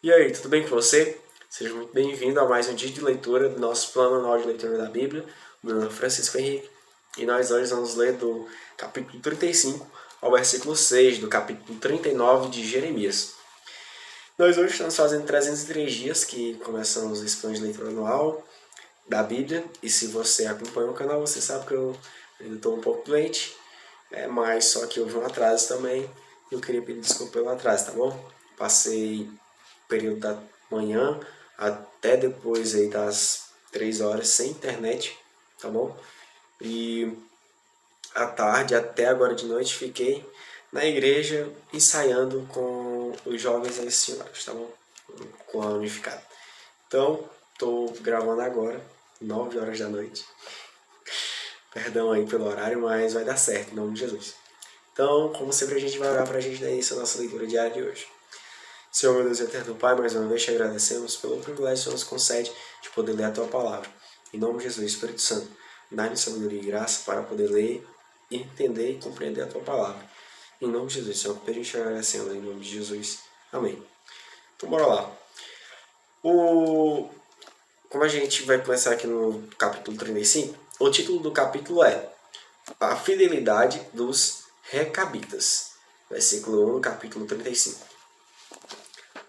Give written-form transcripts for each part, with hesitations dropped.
E aí, tudo bem com você? Seja muito bem-vindo a mais um dia de leitura do nosso plano anual de leitura da Bíblia. Meu nome é Francisco Henrique e nós hoje vamos ler do capítulo 35 ao versículo 6 do capítulo 39 de Jeremias. Nós hoje estamos fazendo 303 dias que começamos esse plano de leitura anual da Bíblia, e se você acompanha o canal, você sabe que eu estou um pouco doente, mas só que houve um atraso também e eu queria pedir desculpa pelo atraso, tá bom? Passei período da manhã até depois aí das 3 horas sem internet, tá bom? E à tarde até agora de noite fiquei na igreja ensaiando com os jovens e as senhoras, tá bom? Com a unificada. Então, tô gravando agora, 9 horas da noite. Perdão aí pelo horário, mas vai dar certo, em nome de Jesus. Então, como sempre, a gente vai orar pra gente dar início à nossa leitura diária de hoje. Senhor, meu Deus e eterno Pai, mais uma vez te agradecemos pelo privilégio que o Senhor nos concede de poder ler a Tua Palavra. Em nome de Jesus, Espírito Santo, dá-nos sabedoria e graça para poder ler, entender e compreender a Tua Palavra. Em nome de Jesus, Senhor, pedimos te agradecendo em nome de Jesus. Amém. Então, bora lá. Como a gente vai começar aqui no capítulo 35, o título do capítulo é A Fidelidade dos Recabitas. Versículo 1, capítulo 35.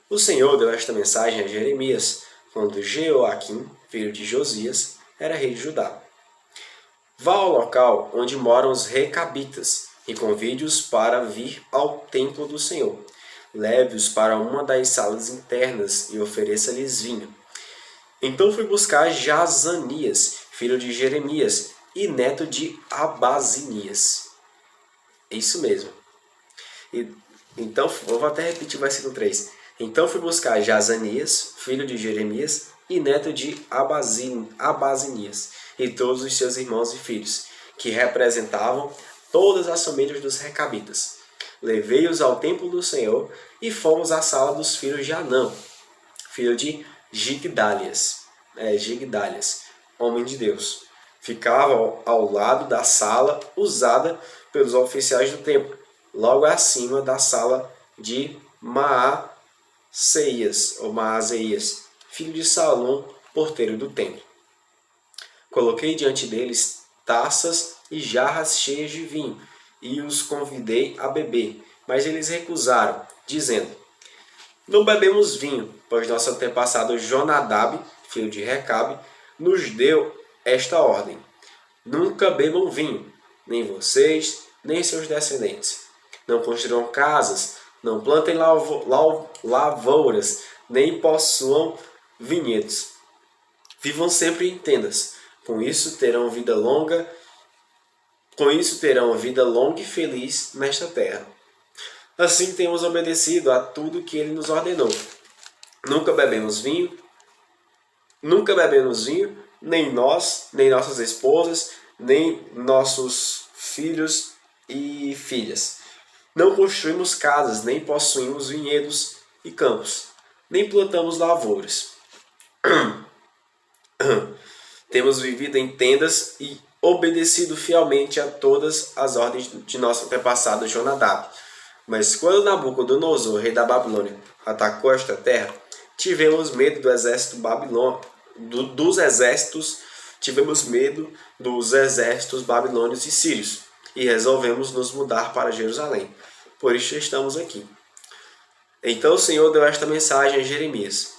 O Senhor deu esta mensagem a Jeremias, quando Jeoaquim, filho de Josias, era rei de Judá. Vá ao local onde moram os recabitas e convide-os para vir ao templo do Senhor. Leve-os para uma das salas internas e ofereça-lhes vinho. Então fui buscar Jazanias, filho de Jeremias, e neto de Abazinias. É isso mesmo. Então, eu vou até repetir o versículo 3. Então fui buscar Jazanias, filho de Jeremias, e neto de Abazinias, e todos os seus irmãos e filhos, que representavam todas as famílias dos recabitas. Levei-os ao templo do Senhor e fomos à sala dos filhos de Anã, filho de Gigdalias, homem de Deus. Ficava ao lado da sala usada pelos oficiais do templo, logo acima da sala de Maazeias, filho de Salom, porteiro do templo. Coloquei diante deles taças e jarras cheias de vinho, e os convidei a beber, mas eles recusaram, dizendo: Não bebemos vinho, pois nosso antepassado Jonadab, filho de Recabe, nos deu esta ordem: Nunca bebam vinho, nem vocês, nem seus descendentes. Não construam casas, não plantem lavouras, nem possuam vinhedos. Vivam sempre em tendas. Com isso terão vida longa e feliz nesta terra. Assim temos obedecido a tudo que ele nos ordenou. Nunca bebemos vinho, nem nós, nem nossas esposas, nem nossos filhos e filhas. Não construímos casas, nem possuímos vinhedos e campos, nem plantamos lavouras. Temos vivido em tendas e obedecido fielmente a todas as ordens de nosso antepassado Jonadab. Mas quando Nabucodonosor, rei da Babilônia, atacou esta terra, tivemos medo dos exércitos babilônios e sírios, e resolvemos nos mudar para Jerusalém. Por isso estamos aqui. Então o Senhor deu esta mensagem a Jeremias.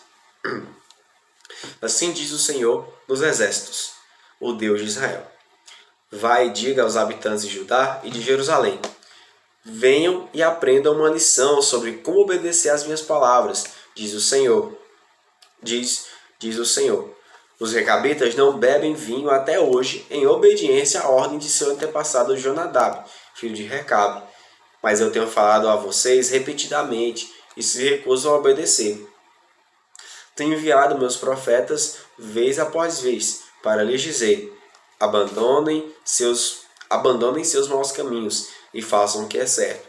Assim diz o Senhor dos exércitos, o Deus de Israel. Vai e diga aos habitantes de Judá e de Jerusalém: Venham e aprendam uma lição sobre como obedecer às minhas palavras, diz o Senhor. Diz o Senhor. Os recabitas não bebem vinho até hoje, em obediência à ordem de seu antepassado Jonadab, filho de Recabe. Mas eu tenho falado a vocês repetidamente e se recusam a obedecer. Tenho enviado meus profetas vez após vez para lhes dizer: abandonem seus maus caminhos e façam o que é certo.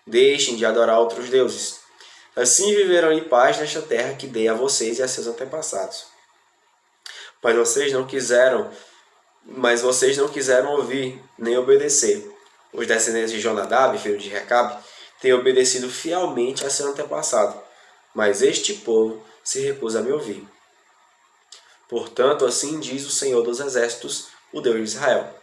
Deixem de adorar outros deuses. Assim viverão em paz nesta terra que dei a vocês e a seus antepassados. Mas vocês não quiseram ouvir nem obedecer. Os descendentes de Jonadab, filho de Recabe, têm obedecido fielmente a seu antepassado. mas este povo se recusa a me ouvir. Portanto, assim diz o Senhor dos Exércitos, o Deus de Israel: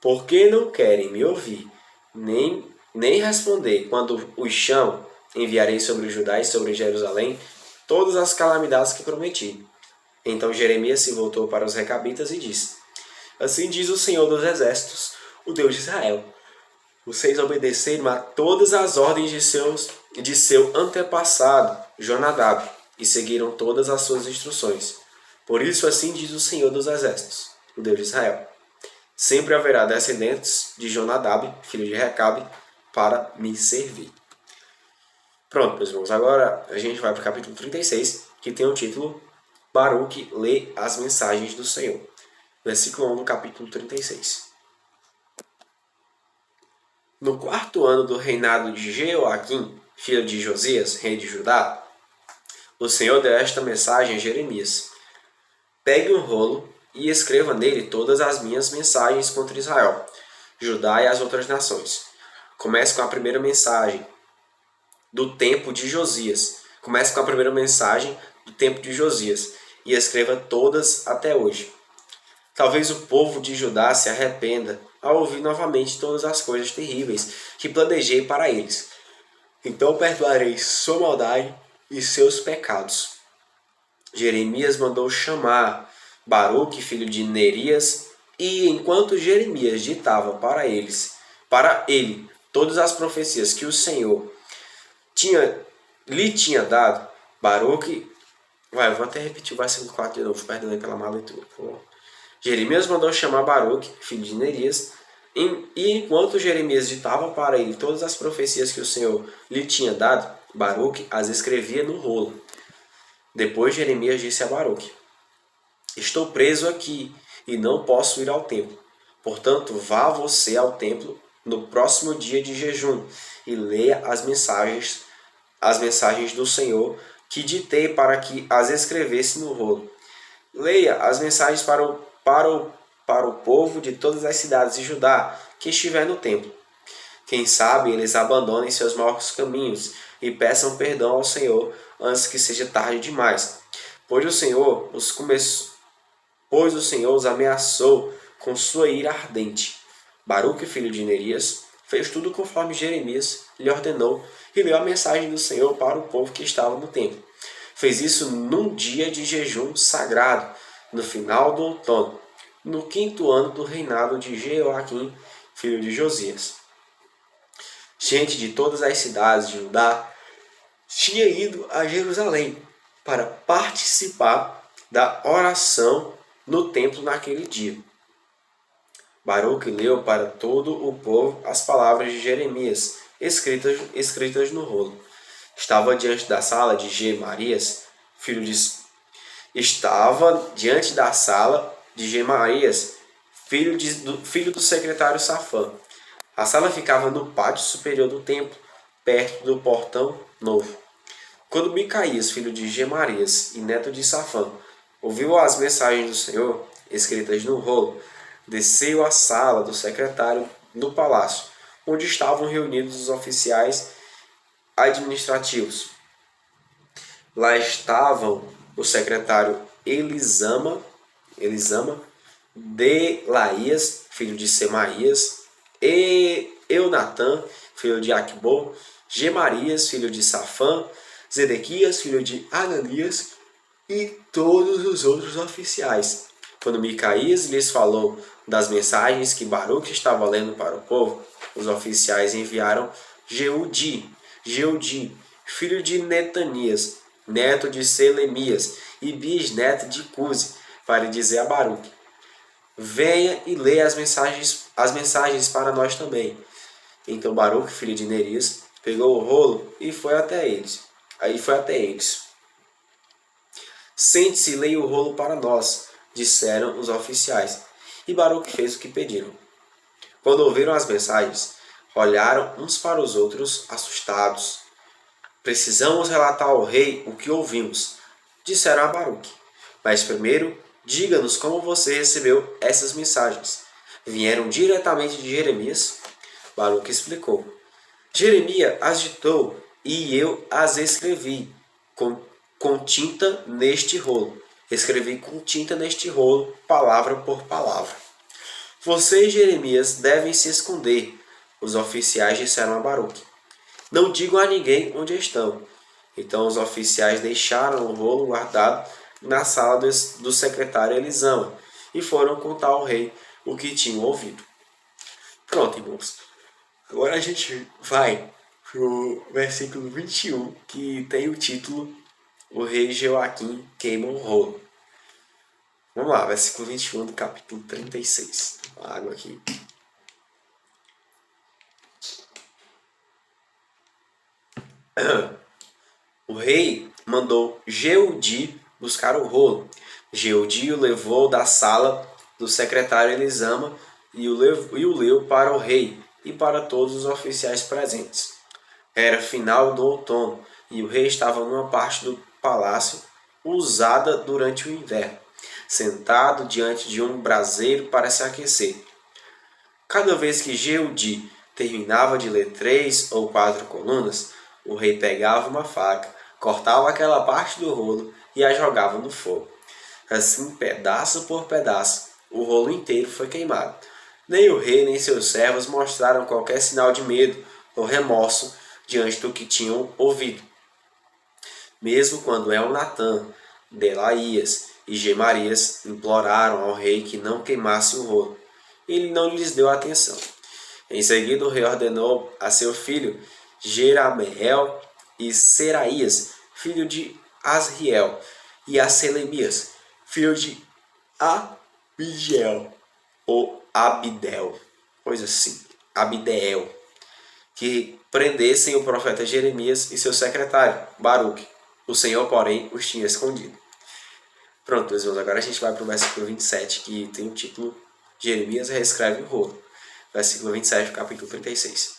porque não querem me ouvir, nem responder quando os chamo, enviarei sobre Judá e sobre Jerusalém todas as calamidades que prometi. Então Jeremias se voltou para os recabitas e disse: assim diz o Senhor dos Exércitos, o Deus de Israel: vocês obedeceram a todas as ordens de seu antepassado, Jonadab, e seguiram todas as suas instruções. Por isso assim diz o Senhor dos Exércitos, o Deus de Israel: sempre haverá descendentes de Jonadab, filho de Recabe, para me servir. Pronto, meus irmãos, agora a gente vai para o capítulo 36, que tem o título Baruque lê as mensagens do Senhor. Versículo 1 do capítulo 36. No 4º ano do reinado de Jeoaquim, filho de Josias, rei de Judá, o Senhor deu esta mensagem a Jeremias: pegue um rolo e escreva nele todas as minhas mensagens contra Israel, Judá e as outras nações. Comece com a primeira mensagem do tempo de Josias. Comece com a primeira mensagem do tempo de Josias e escreva todas até hoje. Talvez o povo de Judá se arrependa ao ouvir novamente todas as coisas terríveis que planejei para eles. Então perdoarei sua maldade e seus pecados. Jeremias mandou chamar Baruque, filho de Nerias, e enquanto Jeremias ditava para ele, todas as profecias que o Senhor lhe tinha dado, Baruque... eu vou até repetir o versículo 4 de novo, perdão pela má leitura, por favor. Jeremias mandou chamar Baruque, filho de Nerias, e enquanto Jeremias ditava para ele todas as profecias que o Senhor lhe tinha dado, Baruque as escrevia no rolo. Depois Jeremias disse a Baruque: estou preso aqui e não posso ir ao templo. Portanto, vá você ao templo no próximo dia de jejum e leia as mensagens do Senhor que ditei para que as escrevesse no rolo. Leia as mensagens para o povo de todas as cidades de Judá que estiver no templo. Quem sabe eles abandonem seus maus caminhos e peçam perdão ao Senhor antes que seja tarde demais, pois o Senhor os ameaçou com sua ira ardente. Baruque, filho de Nerias, fez tudo conforme Jeremias lhe ordenou e leu a mensagem do Senhor para o povo que estava no templo. Fez isso num dia de jejum sagrado, no final do outono, no 5º ano do reinado de Jeoaquim, filho de Josias. Gente de todas as cidades de Judá tinha ido a Jerusalém para participar da oração no templo naquele dia. Baruque leu para todo o povo as palavras de Jeremias, escritas no rolo. Estava diante da sala de Gemarias, filho do secretário Safã. A sala ficava no pátio superior do templo, perto do portão novo. Quando Micaías, filho de Gemarias e neto de Safã, ouviu as mensagens do Senhor, escritas no rolo, desceu à sala do secretário no palácio, onde estavam reunidos os oficiais administrativos. Lá estavam o secretário Elisama, Delaías, filho de Semaías, e Eunatã, filho de Aquibor, Gemarias, filho de Safã, Zedequias, filho de Ananias, e todos os outros oficiais. Quando Micaías lhes falou das mensagens que Baruque estava lendo para o povo, os oficiais enviaram Jeudi, filho de Netanias, neto de Selemias e bisneto de Cusi, para dizer a Baruque: venha e leia as mensagens para nós também. Então Baruque, filho de Nerias, pegou o rolo e foi até eles. Sente-se e leia o rolo para nós, disseram os oficiais. E Baruque fez o que pediram. Quando ouviram as mensagens, olharam uns para os outros assustados. Precisamos relatar ao rei o que ouvimos, disseram a Baruque. Mas primeiro, diga-nos como você recebeu essas mensagens. Vieram diretamente de Jeremias? Baruque explicou. Jeremias as ditou e eu as escrevi. com tinta neste rolo. Escrevi com tinta neste rolo, palavra por palavra. Você e Jeremias devem se esconder, os oficiais disseram a Baruque. Não digam a ninguém onde estão. Então os oficiais deixaram o rolo guardado na sala do secretário Elisama e foram contar ao rei o que tinham ouvido. Pronto, irmãos. Agora a gente vai pro versículo 21, que tem o título O rei Joaquim queima um rolo. Vamos lá, versículo 21 do capítulo 36. Uma água aqui. O rei mandou Jeudi buscar o rolo. Jeudi o levou da sala do secretário Elisama e o leu para o rei e para todos os oficiais presentes. Era final do outono e o rei estava numa parte do palácio usada durante o inverno, sentado diante de um braseiro para se aquecer. Cada vez que Jeudi terminava de ler 3 ou 4 colunas, o rei pegava uma faca, cortava aquela parte do rolo e a jogava no fogo. Assim, pedaço por pedaço, o rolo inteiro foi queimado. Nem o rei nem seus servos mostraram qualquer sinal de medo ou remorso diante do que tinham ouvido. Mesmo quando Elnatã, Delaías e Gemarias imploraram ao rei que não queimasse o rolo, ele não lhes deu atenção. Em seguida, o rei ordenou a seu filho Jerameel e Seraías, filho de Asriel, e a Selemias, filho de Abidiel, ou Abidel, coisa assim, Abideel, que prendessem o profeta Jeremias e seu secretário, Baruque. O Senhor, porém, os tinha escondido. Pronto, meus irmãos, agora a gente vai para o versículo 27, que tem o título Jeremias reescreve o rolo. Versículo 27, capítulo 36.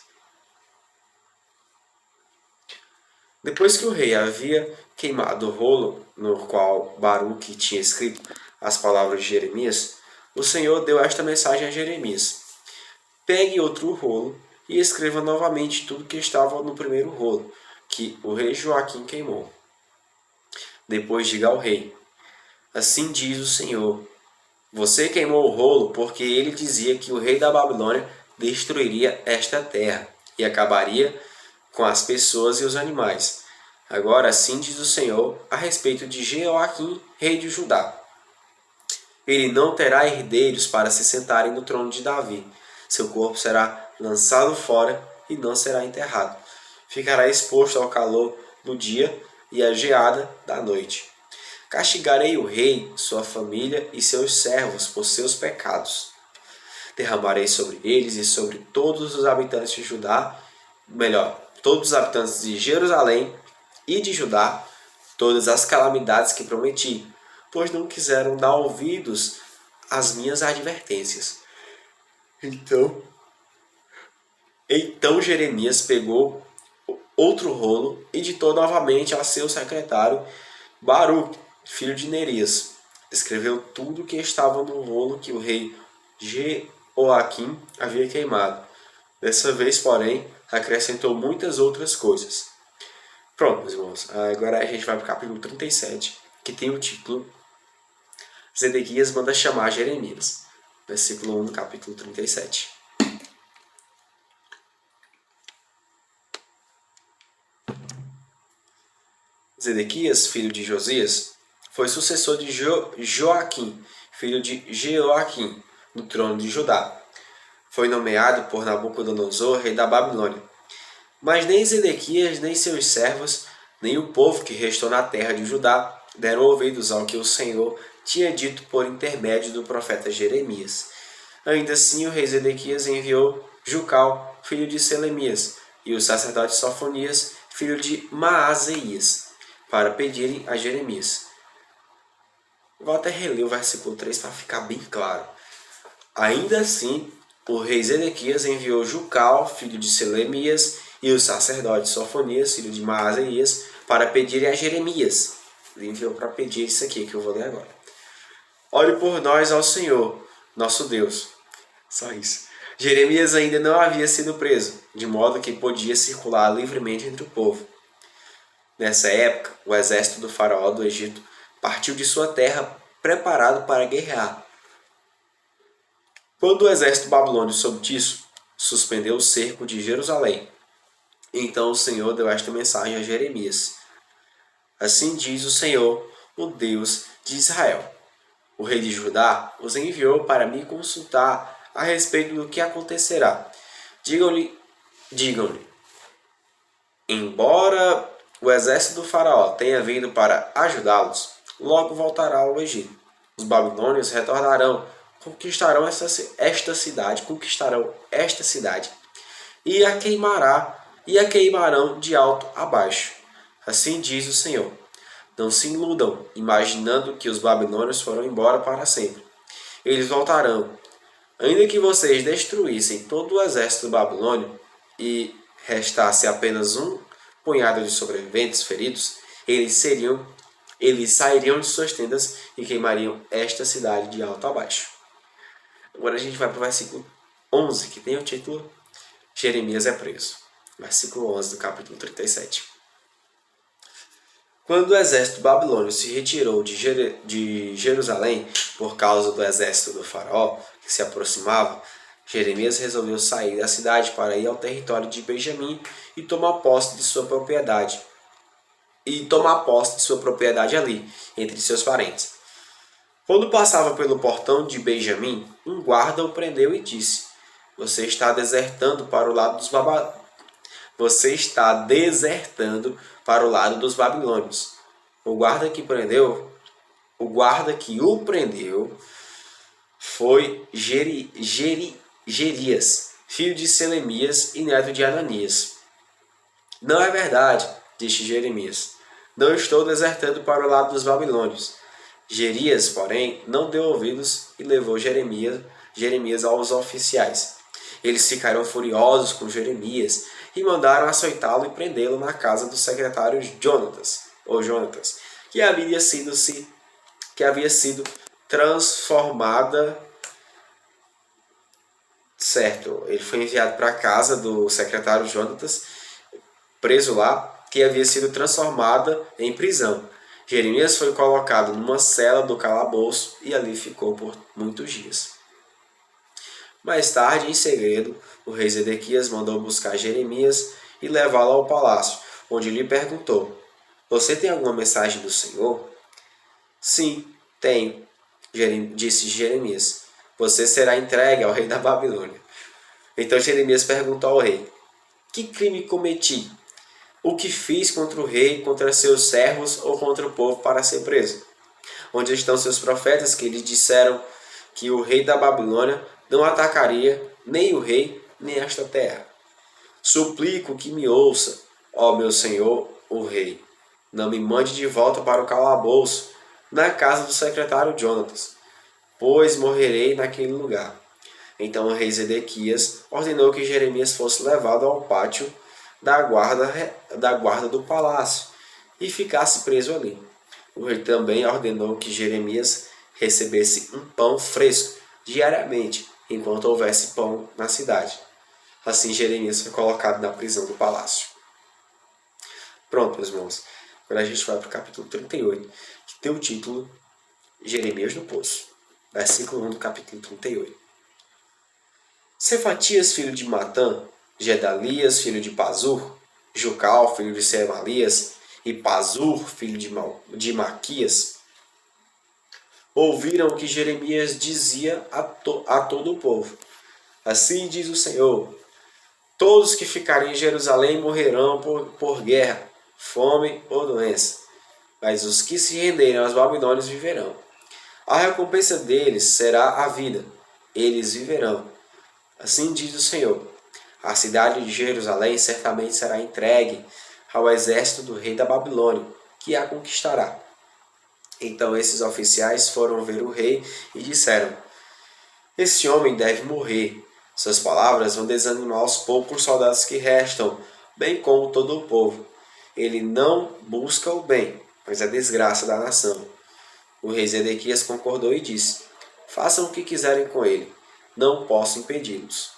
Depois que o rei havia queimado o rolo no qual Baruque tinha escrito as palavras de Jeremias, o Senhor deu esta mensagem a Jeremias: pegue outro rolo e escreva novamente tudo que estava no primeiro rolo, que o rei Joaquim queimou. Depois diga ao rei: assim diz o Senhor, você queimou o rolo porque ele dizia que o rei da Babilônia destruiria esta terra e acabaria com as pessoas e os animais. Agora assim diz o Senhor a respeito de Jeoaquim, rei de Judá. Ele não terá herdeiros para se sentarem no trono de Davi. Seu corpo será lançado fora e não será enterrado. Ficará exposto ao calor do dia e à geada da noite. Castigarei o rei, sua família e seus servos por seus pecados. Derramarei sobre eles e sobre todos os habitantes de Judá, todos os habitantes de Jerusalém e de Judá, todas as calamidades que prometi, pois não quiseram dar ouvidos às minhas advertências. Então Jeremias pegou outro rolo e ditou novamente a seu secretário Baruque, filho de Nerias. Escreveu tudo o que estava no rolo que o rei Jeoaquim havia queimado. Dessa vez, porém, acrescentou muitas outras coisas. Pronto, meus irmãos. Agora a gente vai para o capítulo 37, que tem o título Zedequias manda chamar Jeremias. Versículo 1 do capítulo 37. Zedequias, filho de Josias, foi sucessor de Joaquim, filho de Jeoaquim, no trono de Judá. Foi nomeado por Nabucodonosor, rei da Babilônia. Mas nem Zedequias, nem seus servos, nem o povo que restou na terra de Judá deram ouvidos ao que o Senhor tinha dito por intermédio do profeta Jeremias. Ainda assim, o rei Zedequias enviou Jucal, filho de Selemias, e o sacerdote Sofonias, filho de Maazeias, para pedirem a Jeremias. Vou até reler o versículo 3 para ficar bem claro. Ainda assim, o rei Zedequias enviou Jucal, filho de Selemias, e o sacerdote Sofonias, filho de Maazeias, para pedirem a Jeremias. Ele enviou para pedir isso aqui que eu vou ler agora. Olhe por nós ao Senhor, nosso Deus. Só isso. Jeremias ainda não havia sido preso, de modo que podia circular livremente entre o povo. Nessa época, o exército do faraó do Egito partiu de sua terra preparado para guerrear. Quando o exército babilônio soube disso, suspendeu o cerco de Jerusalém. Então o Senhor deu esta mensagem a Jeremias: Assim diz o Senhor, o Deus de Israel. O rei de Judá os enviou para me consultar a respeito do que acontecerá. Digam-lhe, embora o exército do faraó tenha vindo para ajudá-los, logo voltará ao Egito. Os babilônios retornarão, conquistarão esta cidade e a queimarão de alto a baixo. Assim diz o Senhor. Não se iludam, imaginando que os babilônios foram embora para sempre. Eles voltarão. Ainda que vocês destruíssem todo o exército babilônio e restasse apenas um punhado de sobreviventes feridos, eles sairiam de suas tendas e queimariam esta cidade de alto a baixo. Agora a gente vai para o versículo 11, que tem o título Jeremias é preso. Versículo 11 do capítulo 37. Quando o exército babilônio se retirou de Jerusalém por causa do exército do faraó que se aproximava, Jeremias resolveu sair da cidade para ir ao território de Benjamim e tomar posse de sua propriedade. Ali, entre seus parentes. Quando passava pelo portão de Benjamim, um guarda o prendeu e disse: Você está desertando para o lado dos babilônios. O guarda que o prendeu foi Gerias, filho de Selemias e neto de Ananias. Não é verdade, disse Jeremias. Não estou desertando para o lado dos babilônios. Gerias, porém, não deu ouvidos e levou Jeremias aos oficiais. Eles ficaram furiosos com Jeremias e mandaram açoitá-lo e prendê-lo na casa do secretário Jonatas, que havia sido transformada. Certo, ele foi enviado para a casa do secretário Jonatas, preso lá, que havia sido transformada em prisão. Jeremias foi colocado numa cela do calabouço e ali ficou por muitos dias. Mais tarde, em segredo, o rei Zedequias mandou buscar Jeremias e levá-lo ao palácio, onde lhe perguntou: Você tem alguma mensagem do Senhor? Sim, tenho, disse Jeremias. Você será entregue ao rei da Babilônia. Então Jeremias perguntou ao rei: Que crime cometi? O que fiz contra o rei, contra seus servos ou contra o povo para ser preso? Onde estão seus profetas que lhe disseram que o rei da Babilônia não atacaria nem o rei, nem esta terra? Suplico que me ouça, ó meu senhor, o rei. Não me mande de volta para o calabouço, na casa do secretário Jonatas, pois morrerei naquele lugar. Então o rei Zedequias ordenou que Jeremias fosse levado ao pátio da guarda do palácio e ficasse preso ali. O rei também ordenou que Jeremias recebesse um pão fresco diariamente, enquanto houvesse pão na cidade. Assim Jeremias foi colocado na prisão do palácio. Pronto, meus irmãos. Agora a gente vai para o capítulo 38, que tem o título Jeremias no Poço. Versículo 1 do capítulo 38. Cefatias, filho de Matã, Gedalias, filho de Pazur, Jucal, filho de Semalias, e Pazur, filho de Maquias, ouviram o que Jeremias dizia a todo o povo. Assim diz o Senhor: Todos que ficarem em Jerusalém morrerão por guerra, fome ou doença, mas os que se renderem aos babilônios viverão. A recompensa deles será a vida, eles viverão. Assim diz o Senhor: A cidade de Jerusalém certamente será entregue ao exército do rei da Babilônia, que a conquistará. Então esses oficiais foram ver o rei e disseram: Esse homem deve morrer. Suas palavras vão desanimar os poucos soldados que restam, bem como todo o povo. Ele não busca o bem, mas a desgraça da nação. O rei Zedequias concordou e disse: Façam o que quiserem com ele, não posso impedi-los.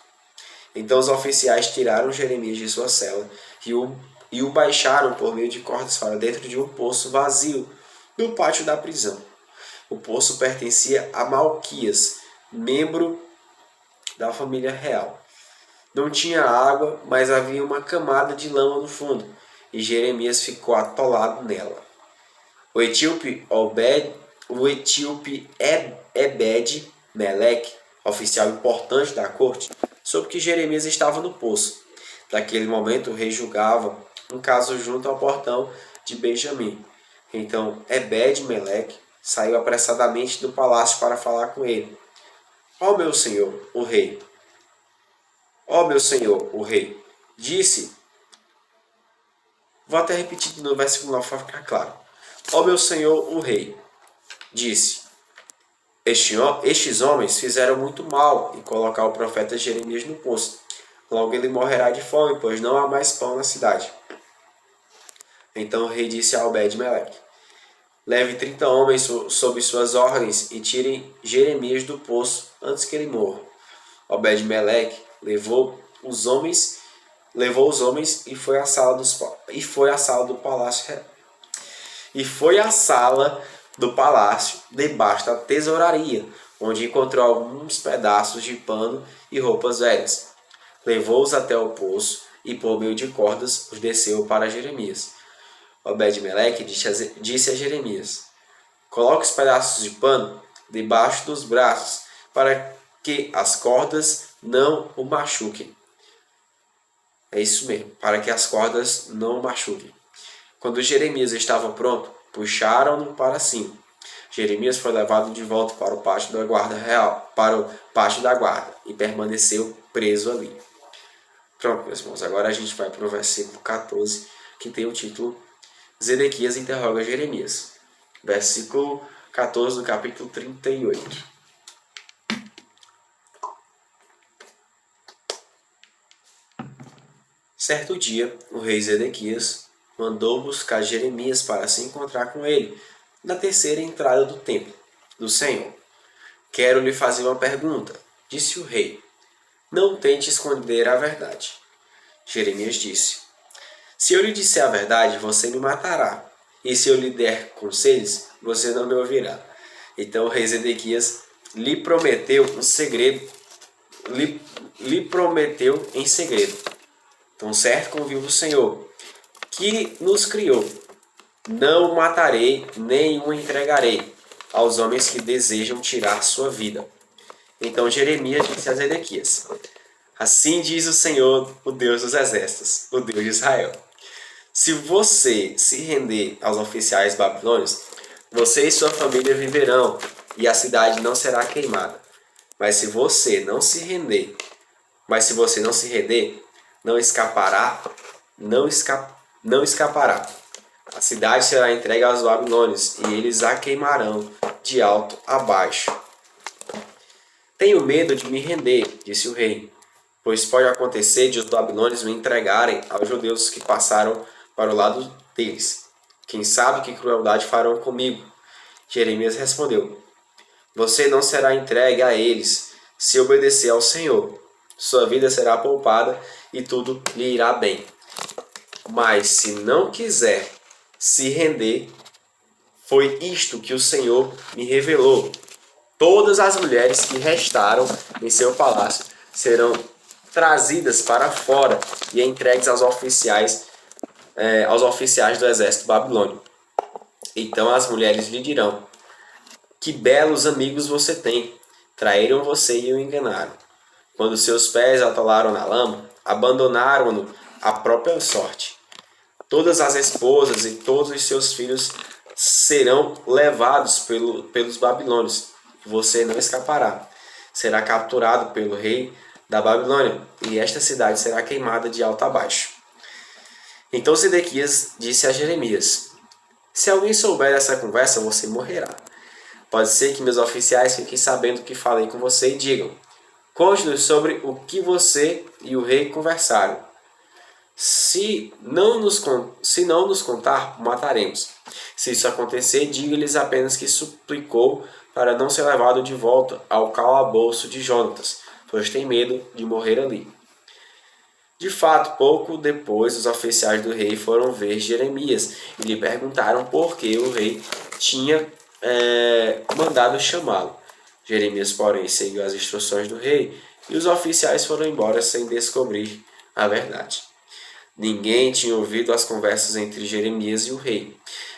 Então os oficiais tiraram Jeremias de sua cela e o baixaram por meio de cordas para dentro de um poço vazio no pátio da prisão. O poço pertencia a Malquias, membro da família real. Não tinha água, mas havia uma camada de lama no fundo, e Jeremias ficou atolado nela. O etíope Ebed-Meleque, oficial importante da corte, soube que Jeremias estava no poço. Naquele momento, o rei julgava um caso junto ao portão de Benjamim. Então, Ebed-Meleque saiu apressadamente do palácio para falar com ele. Ó meu senhor, o rei. Ó meu senhor, o rei. Disse. Vou até repetir no versículo 9 para ficar claro. Ó meu senhor, o rei. Disse. Estes homens fizeram muito mal em colocar o profeta Jeremias no poço. Logo ele morrerá de fome, pois não há mais pão na cidade. Então o rei disse a Ebed-Meleque: leve 30 homens sob suas ordens e tirem Jeremias do poço antes que ele morra. Ebed-Meleque levou os homens e foi à sala do palácio debaixo da tesouraria, onde encontrou alguns pedaços de pano e roupas velhas. Levou-os até o poço e por meio de cordas os desceu para Jeremias. Ebed-Meleque disse a Jeremias: coloque os pedaços de pano debaixo dos braços, para que as cordas não o machuquem. É isso mesmo, para que as cordas não o machuquem. Quando Jeremias estava pronto, puxaram-no para cima. Jeremias foi levado de volta para o pátio da guarda real, e permaneceu preso ali. Pronto, meus irmãos, agora a gente vai para o versículo 14, que tem o título Zedequias interroga Jeremias. Versículo 14 do capítulo 38. Certo dia, o rei Zedequias mandou buscar Jeremias para se encontrar com ele na terceira entrada do templo do Senhor. Quero lhe fazer uma pergunta, disse o rei. Não tente esconder a verdade. Jeremias disse: se eu lhe disser a verdade, você me matará. E se eu lhe der conselhos, você não me ouvirá. Então o rei Zedequias lhe prometeu em segredo. Tão certo como vive o Senhor, que nos criou, não o matarei, nem o entregarei aos homens que desejam tirar sua vida. Então Jeremias disse a Zedequias: assim diz o Senhor, o Deus dos exércitos, o Deus de Israel. Se você se render aos oficiais babilônios, você e sua família viverão, e a cidade não será queimada. Mas se você não se render, não escapará. A cidade será entregue aos babilônios, e eles a queimarão de alto a baixo. Tenho medo de me render, disse o rei, pois pode acontecer de os babilônios me entregarem aos judeus que passaram para o lado deles. Quem sabe que crueldade farão comigo? Jeremias respondeu: você não será entregue a eles se obedecer ao Senhor. Sua vida será poupada e tudo lhe irá bem. Mas se não quiser se render, foi isto que o Senhor me revelou. Todas as mulheres que restaram em seu palácio serão trazidas para fora e entregues aos oficiais do exército babilônio. Então as mulheres lhe dirão: que belos amigos você tem! Traíram você e o enganaram. Quando seus pés atolaram na lama, abandonaram-no à própria sorte. Todas as esposas e todos os seus filhos serão levados pelos babilônios. Você não escapará. Será capturado pelo rei da Babilônia, e esta cidade será queimada de alto a baixo. Então Zedequias disse a Jeremias: se alguém souber dessa conversa, você morrerá. Pode ser que meus oficiais fiquem sabendo que falei com você e digam: conte-nos sobre o que você e o rei conversaram. Se não nos contar, mataremos. Se isso acontecer, diga-lhes apenas que suplicou para não ser levado de volta ao calabouço de Jonatas, pois tem medo de morrer ali. De fato, pouco depois, os oficiais do rei foram ver Jeremias e lhe perguntaram por que o rei tinha mandado chamá-lo. Jeremias, porém, seguiu as instruções do rei e os oficiais foram embora sem descobrir a verdade. Ninguém tinha ouvido as conversas entre Jeremias e o rei.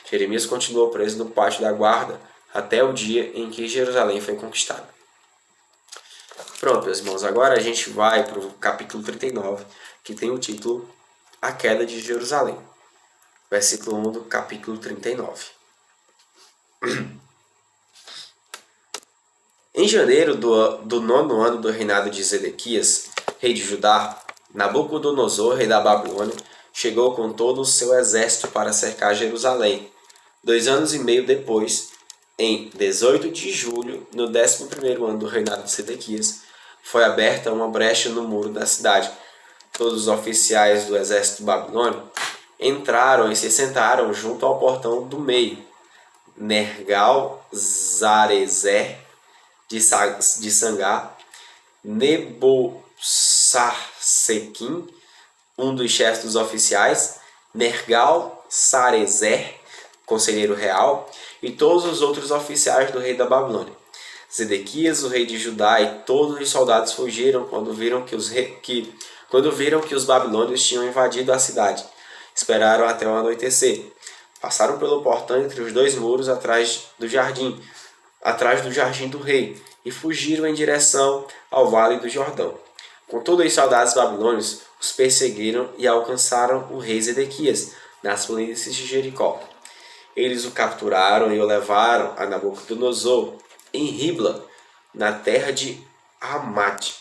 Jeremias continuou preso no pátio da guarda até o dia em que Jerusalém foi conquistada. Pronto, meus irmãos, agora a gente vai para o capítulo 39, que tem o título A Queda de Jerusalém. Versículo 1 do capítulo 39. Em janeiro do 9º ano do reinado de Zedequias, rei de Judá, Nabucodonosor, rei da Babilônia, chegou com todo o seu exército para cercar Jerusalém. 2 anos e meio depois, em 18 de julho, no 11º ano do reinado de Zedequias, foi aberta uma brecha no muro da cidade. Todos os oficiais do exército babilônio entraram e se sentaram junto ao portão do meio. Nergal-Zarezer de Sangá, Nebo-Sarsequim, um dos chefes dos oficiais, Nergal-Sarezer, conselheiro real, e todos os outros oficiais do rei da Babilônia. Zedequias, o rei de Judá, e todos os soldados fugiram quando viram que os babilônios tinham invadido a cidade. Esperaram até o anoitecer. Passaram pelo portão entre os dois muros atrás do jardim do rei, e fugiram em direção ao vale do Jordão. Contudo, os soldados babilônios os perseguiram e alcançaram o rei Zedequias nas planícies de Jericó. Eles o capturaram e o levaram a Nabucodonosor em Ribla, na terra de Hamate.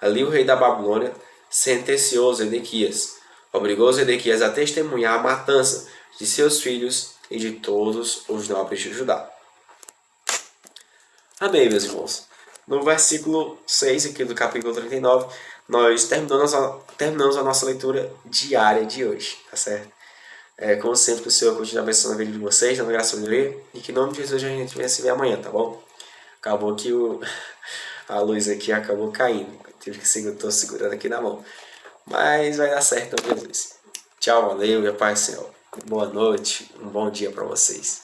Ali o rei da Babilônia sentenciou Zedequias. Obrigou Zedequias a testemunhar a matança de seus filhos e de todos os nobres de Judá. Amém, meus irmãos. No versículo 6 aqui do capítulo 39, nós terminamos a nossa leitura diária de hoje, tá certo? Como sempre, que o Senhor continue abençoando a vida de vocês, dando graça a ler, e que em nome de Jesus a gente venha se ver amanhã, tá bom? Acabou que a luz aqui acabou caindo, estou segurando aqui na mão. Mas vai dar certo, Jesus. Tchau, valeu e a paz do Senhor. Boa noite, um bom dia para vocês.